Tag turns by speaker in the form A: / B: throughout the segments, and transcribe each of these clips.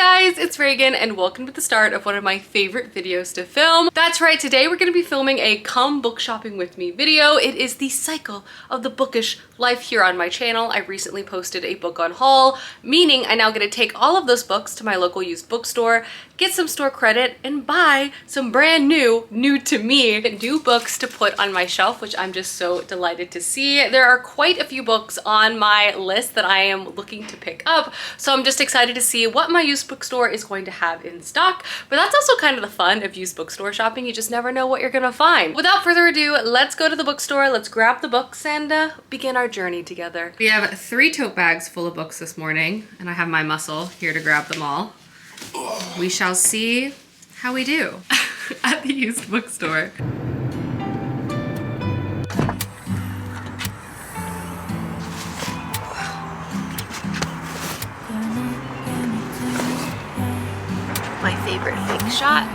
A: guys, it's Reagan and welcome to the start of one of my favorite videos to film. That's right, today we're going to be filming a come book shopping with me video. It is the cycle of the bookish life here on my channel. I recently posted a book on haul, meaning I now get to take all of those books to my local used bookstore, get some store credit, and buy some brand new to me, new books to put on my shelf, which I'm just so delighted to see. There are quite a few books on my list that I am looking to pick up, so I'm just excited to see what my used bookstore is going to have in stock. But that's also kind of the fun of used bookstore shopping. You just never know what you're gonna find. Without further ado, let's go to the bookstore, let's grab the books and begin our journey together. We have 3 tote bags full of books this morning, and I have my muscle here to grab them all. We shall see how we do at the used bookstore. My favorite fake shot.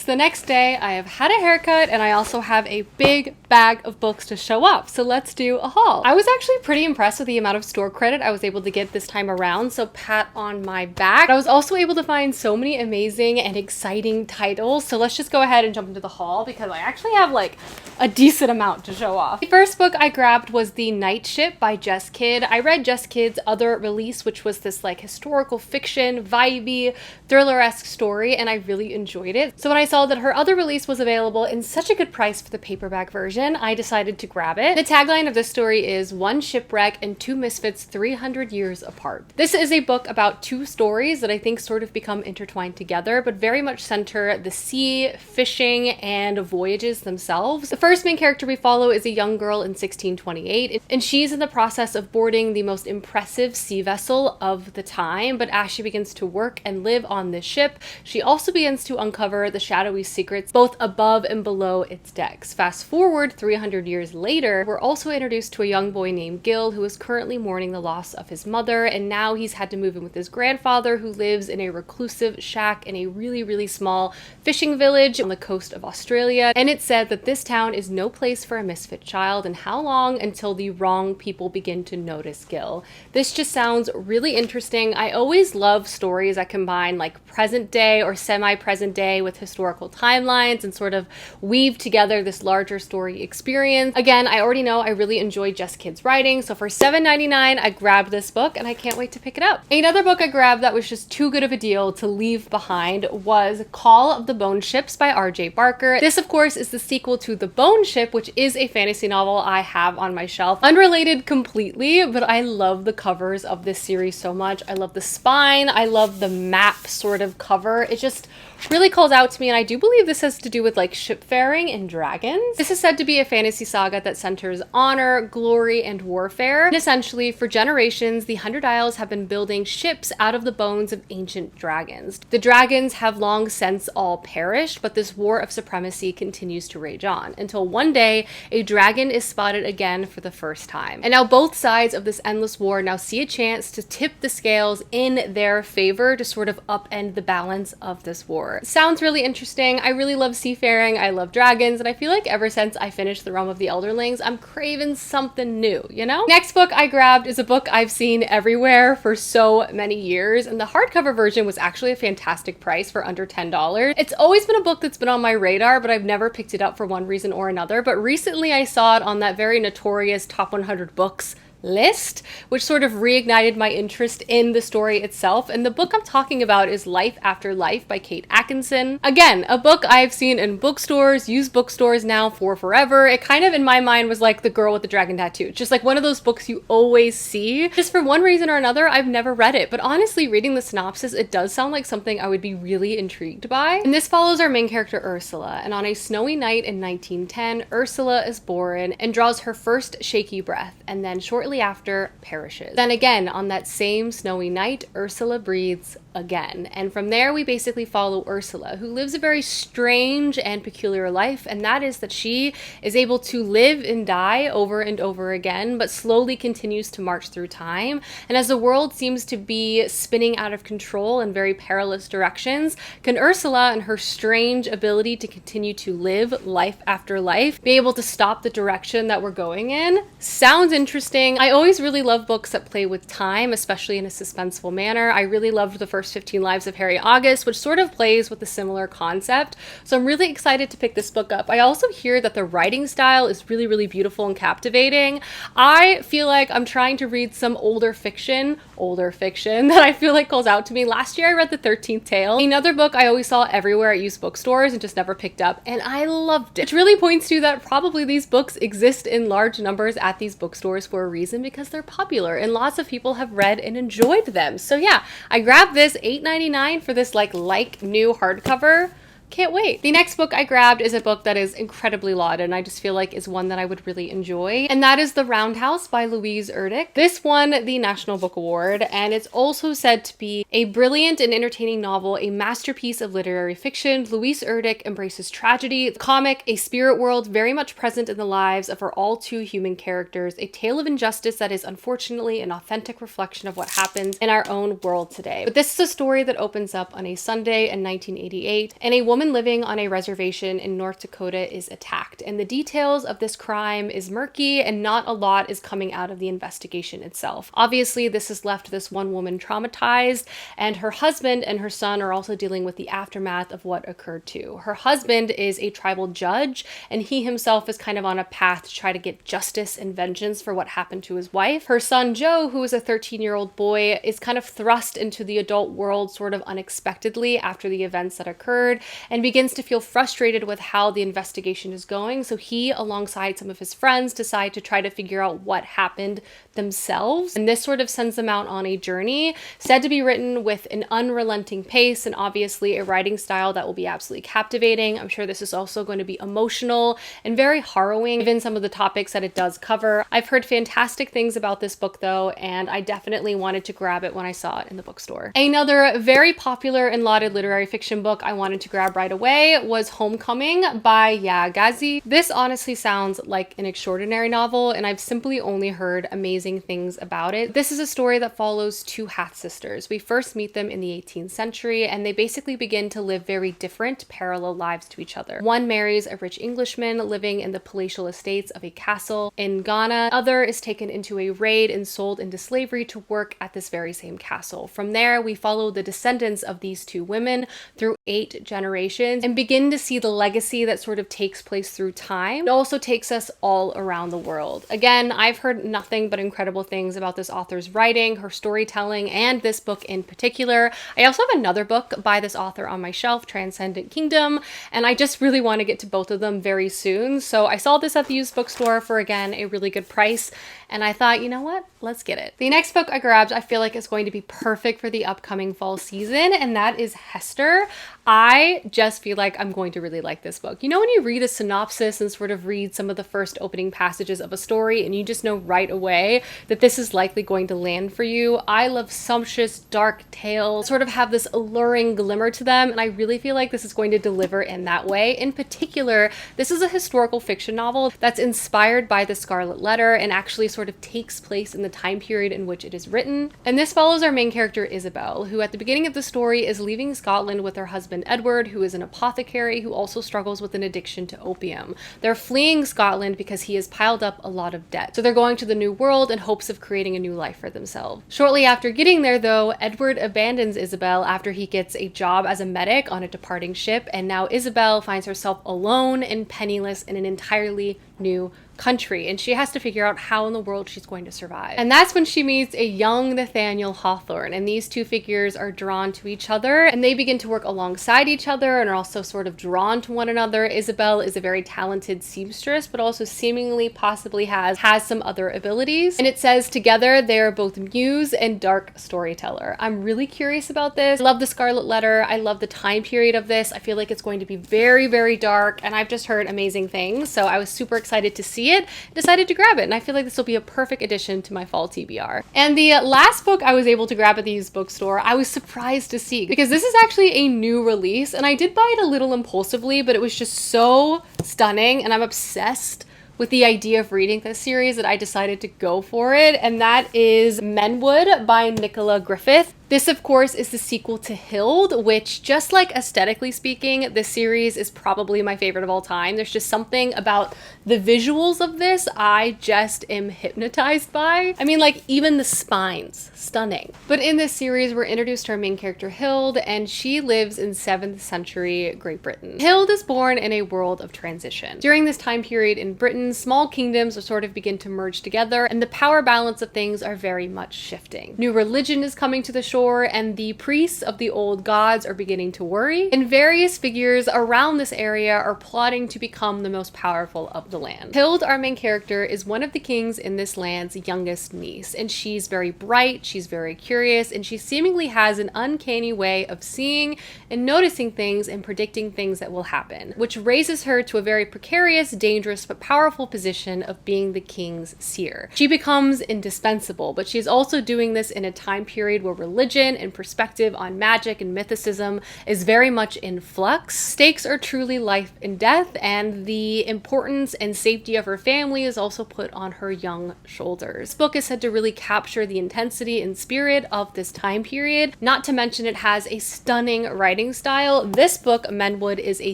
A: The next day, I have had a haircut and I also have a big bag of books to show off. So let's do a haul. I was actually pretty impressed with the amount of store credit I was able to get this time around, so pat on my back. I was also able to find so many amazing and exciting titles. So let's just go ahead and jump into the haul because I actually have like a decent amount to show off. The first book I grabbed was The Night Ship by Jess Kidd. I read Jess Kidd's other release, which was this like historical fiction, vibey, thriller-esque story, and I really enjoyed it. So when I saw that her other release was available in such a good price for the paperback version, I decided to grab it. The tagline of this story is "One shipwreck and 2 misfits 300 years apart." This is a book about 2 stories that I think sort of become intertwined together, but very much center the sea, fishing, and voyages themselves. The first main character we follow is a young girl in 1628, and she's in the process of boarding the most impressive sea vessel of the time, but as she begins to work and live on this ship, she also begins to uncover the shadowy secrets both above and below its decks. Fast forward 300 years later, we're also introduced to a young boy named Gil who is currently mourning the loss of his mother, and now he's had to move in with his grandfather who lives in a reclusive shack in a really small fishing village on the coast of Australia. And it's said that this town is no place for a misfit child, and how long until the wrong people begin to notice Gil. This just sounds really interesting. I always love stories that combine like present day or semi-present day with historical timelines and sort of weave together this larger story experience. Again, I already know I really enjoy Jess Kidd's writing, so for $7.99 I grabbed this book and I can't wait to pick it up. Another book I grabbed that was just too good of a deal to leave behind was Call of the Bone Ships by R.J. Barker. This of course is the sequel to The Bone Ship, which is a fantasy novel I have on my shelf. Unrelated completely, but I love the covers of this series so much. I love the spine, I love the map sort of cover. It just really calls out to me, and I do believe this has to do with like shipfaring and dragons. This is said to be a fantasy saga that centers honor, glory, and warfare. And essentially, for generations, the 100 Isles have been building ships out of the bones of ancient dragons. The dragons have long since all perished, but this war of supremacy continues to rage on. And until one day a dragon is spotted again for the first time. And now both sides of this endless war now see a chance to tip the scales in their favor to sort of upend the balance of this war. Sounds really interesting. I really love seafaring, I love dragons, and I feel like ever since I finished The Realm of the Elderlings, I'm craving something new, you know? Next book I grabbed is a book I've seen everywhere for so many years, and the hardcover version was actually a fantastic price for under $10. It's always been a book that's been on my radar, but I've never picked it up for one reason or another, but recently I saw it on that very notorious top 100 books list, which sort of reignited my interest in the story itself. And the book I'm talking about is Life After Life by Kate Atkinson. Again, a book I've seen in bookstores, used bookstores now for forever. It kind of in my mind was like The Girl with the Dragon Tattoo. It's just like one of those books you always see. Just for one reason or another, I've never read it. But honestly, reading the synopsis, it does sound like something I would be really intrigued by. And this follows our main character Ursula. And on a snowy night in 1910, Ursula is born and draws her first shaky breath, and then shortly after perishes. Then again, on that same snowy night, Ursula breathes again. And from there, we basically follow Ursula, who lives a very strange and peculiar life, and that is that she is able to live and die over and over again, but slowly continues to march through time. And as the world seems to be spinning out of control in very perilous directions, can Ursula and her strange ability to continue to live life after life be able to stop the direction that we're going in? Sounds interesting. I always really love books that play with time, especially in a suspenseful manner. I really loved the first 15 Lives of Harry August, which sort of plays with a similar concept. So I'm really excited to pick this book up. I also hear that the writing style is really, really beautiful and captivating. I feel like I'm trying to read some older fiction that I feel like calls out to me. Last year I read The 13th Tale, another book I always saw everywhere at used bookstores and just never picked up, and I loved it. Which really points to that probably these books exist in large numbers at these bookstores for a reason, because they're popular and lots of people have read and enjoyed them. So yeah, I grabbed this $8.99 for this like new hardcover. Can't wait. The next book I grabbed is a book that is incredibly lauded and I just feel like is one that I would really enjoy, and that is The Roundhouse by Louise Erdrich. This won the National Book Award, and it's also said to be a brilliant and entertaining novel, a masterpiece of literary fiction. Louise Erdrich embraces tragedy, the comic, a spirit world very much present in the lives of her all too human characters, a tale of injustice that is unfortunately an authentic reflection of what happens in our own world today. But this is a story that opens up on a Sunday in 1988, and a woman living on a reservation in North Dakota is attacked, and the details of this crime is murky and not a lot is coming out of the investigation itself. Obviously, this has left this one woman traumatized, and her husband and her son are also dealing with the aftermath of what occurred too. Her husband is a tribal judge, and he himself is kind of on a path to try to get justice and vengeance for what happened to his wife. Her son Joe, who is a 13-year-old boy, is kind of thrust into the adult world sort of unexpectedly after the events that occurred, and begins to feel frustrated with how the investigation is going. So he, alongside some of his friends, decide to try to figure out what happened themselves. And this sort of sends them out on a journey said to be written with an unrelenting pace and obviously a writing style that will be absolutely captivating. I'm sure this is also going to be emotional and very harrowing, given some of the topics that it does cover. I've heard fantastic things about this book though, and I definitely wanted to grab it when I saw it in the bookstore. Another very popular and lauded literary fiction book I wanted to grab right away was Homecoming by Ya Ghazi. This honestly sounds like an extraordinary novel, and I've simply only heard amazing things about it. This is a story that follows two half-sisters. We first meet them in the 18th century, and they basically begin to live very different, parallel lives to each other. One marries a rich Englishman living in the palatial estates of a castle in Ghana. Other is taken into a raid and sold into slavery to work at this very same castle. From there, we follow the descendants of these two women through 8 generations and begin to see the legacy that sort of takes place through time. It also takes us all around the world. Again, I've heard nothing but incredible things about this author's writing, her storytelling, and this book in particular. I also have another book by this author on my shelf, Transcendent Kingdom, and I just really want to get to both of them very soon. So I saw this at the used bookstore for, again, a really good price, and I thought, you know what? Let's get it. The next book I grabbed, I feel like is going to be perfect for the upcoming fall season, and that is Hester. I just feel like I'm going to really like this book. You know, when you read a synopsis and sort of read some of the first opening passages of a story and you just know right away that this is likely going to land for you. I love sumptuous, dark tales, sort of have this alluring glimmer to them, and I really feel like this is going to deliver in that way. In particular, this is a historical fiction novel that's inspired by the Scarlet Letter and actually sort of takes place in the time period in which it is written. And this follows our main character, Isabel, who at the beginning of the story is leaving Scotland with her husband Edward, who is an apothecary who also struggles with an addiction to opium. They're fleeing Scotland because he has piled up a lot of debt. So they're going to the New World in hopes of creating a new life for themselves. Shortly after getting there, though, Edward abandons Isabel after he gets a job as a medic on a departing ship, and now Isabel finds herself alone and penniless in an entirely new country, and she has to figure out how in the world she's going to survive. And that's when she meets a young Nathaniel Hawthorne, and these two figures are drawn to each other, and they begin to work alongside each other and are also sort of drawn to one another. Isabel is a very talented seamstress, but also seemingly possibly has some other abilities. And it says together they are both muse and dark storyteller. I'm really curious about this. I love the Scarlet Letter. I love the time period of this. I feel like it's going to be very, very dark, and I've just heard amazing things. So I was super excited to see it, decided to grab it, and I feel like this will be a perfect addition to my fall TBR. And the last book I was able to grab at the used bookstore, I was surprised to see, because this is actually a new release, and I did buy it a little impulsively, but it was just so stunning, and I'm obsessed with the idea of reading this series that I decided to go for it, and that is Menwood by Nicola Griffith. This, of course, is the sequel to Hild, which, just like aesthetically speaking, this series is probably my favorite of all time. There's just something about the visuals of this I just am hypnotized by. I mean, like, even the spines, stunning. But in this series, we're introduced to our main character, Hild, and she lives in 7th century Great Britain. Hild is born in a world of transition. During this time period in Britain, small kingdoms sort of begin to merge together, and the power balance of things are very much shifting. New religion is coming to the shore, and the priests of the old gods are beginning to worry, and various figures around this area are plotting to become the most powerful of the land. Hild, our main character, is one of the kings in this land's youngest niece, and she's very bright, she's very curious, and she seemingly has an uncanny way of seeing and noticing things and predicting things that will happen, which raises her to a very precarious, dangerous, but powerful position of being the king's seer. She becomes indispensable, but she's also doing this in a time period where religion and perspective on magic and mythicism is very much in flux. Stakes are truly life and death, and the importance and safety of her family is also put on her young shoulders. This book is said to really capture the intensity and spirit of this time period, not to mention it has a stunning writing style. This book, Menwood, is a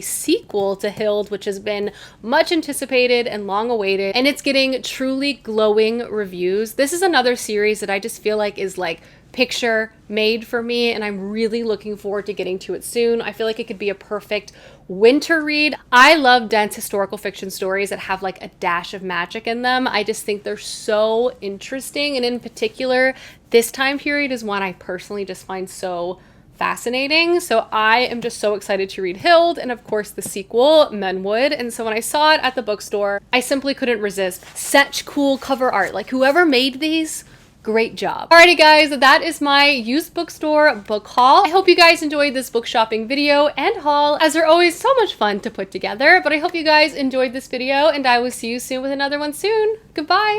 A: sequel to Hild, which has been much anticipated and long awaited, and it's getting truly glowing reviews. This is another series that I just feel like is like picture made for me, and I'm really looking forward to getting to it soon. I feel like it could be a perfect winter read. I love dense historical fiction stories that have like a dash of magic in them. I just think they're so interesting, and in particular, this time period is one I personally just find so fascinating. So I am just so excited to read Hild, and of course the sequel, Menwood. And so when I saw it at the bookstore, I simply couldn't resist. Such cool cover art. Like, whoever made these, great job. Alrighty guys, that is my used bookstore book haul. I hope you guys enjoyed this book shopping video and haul, as they're always so much fun to put together. But I hope you guys enjoyed this video, and I will see you soon with another one soon. Goodbye!